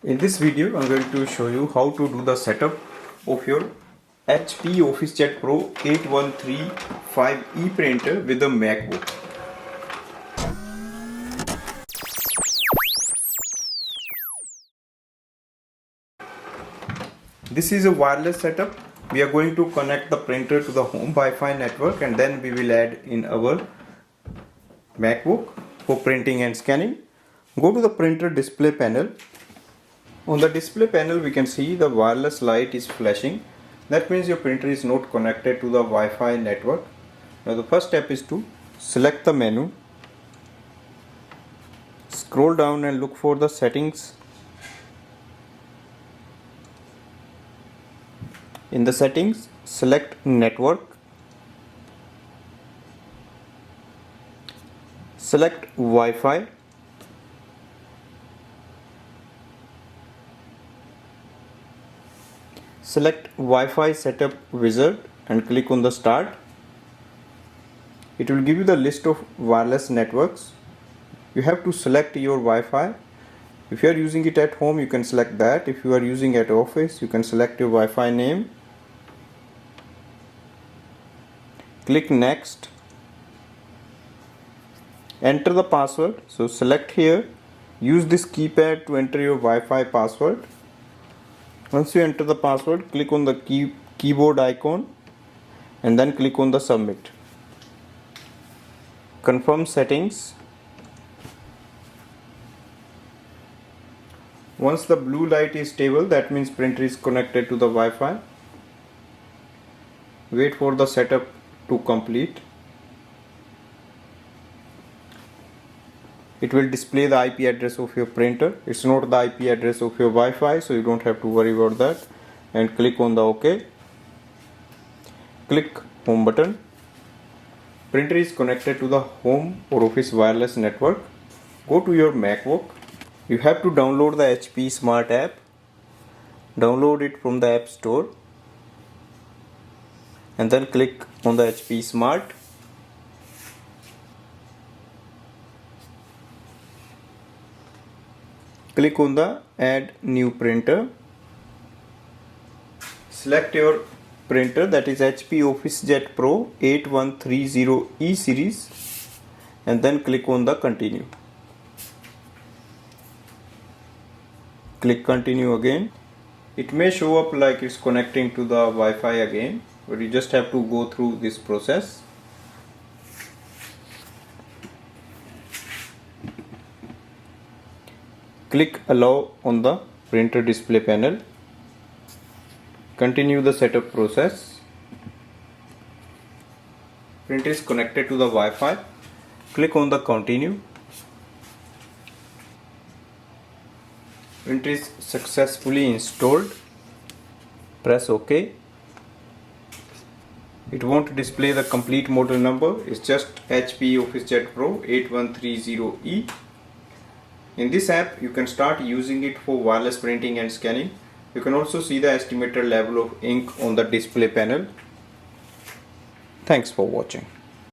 In this video, I'm going to show you how to do the setup of your HP OfficeJet Pro 8135E printer with a MacBook. This is a wireless setup. We are going to connect the printer to the home Wi-Fi network and then we will add in our MacBook for printing and scanning. Go to the printer display panel. On the display panel we can see the wireless light is flashing. That means your printer is not connected to the Wi-Fi network. Now the first step is to select the menu. Scroll down and look for the settings. In the settings, select network. Select Wi-Fi. Select Wi-Fi setup wizard and click on the start. It will give you the list of wireless networks. You have to select your Wi-Fi. If you are using it at home, you can select that. If you are using it at office, you can select your Wi-Fi name. Click next. Enter the password. So select here. Use this keypad to enter your Wi-Fi password. Once you enter the password, click on the keyboard icon and then click on the submit. Confirm settings. Once the blue light is stable, that means printer is connected to the Wi-Fi. Wait for the setup to complete. It will display the IP address of your printer. It's not the IP address of your Wi-Fi, so you don't have to worry about that. And click on the OK. Click home button. Printer is connected to the home or office wireless network. Go to your MacBook. You have to download the HP Smart app. Download it from the App Store. And then click on the HP Smart. Click on the Add New Printer. Select your printer, that is HP OfficeJet Pro 8130E series, and then click on the Continue. Click Continue again. It may show up like it's connecting to the Wi-Fi again, but you just have to go through this process. Click Allow on the printer display panel. Continue the setup process. Printer is connected to the Wi-Fi. Click on the Continue. Printer is successfully installed. Press OK. It won't display the complete model number. It's just HP OfficeJet Pro 8130E. In this app, you can start using it for wireless printing and scanning. You can also see the estimated level of ink on the display panel. Thanks for watching.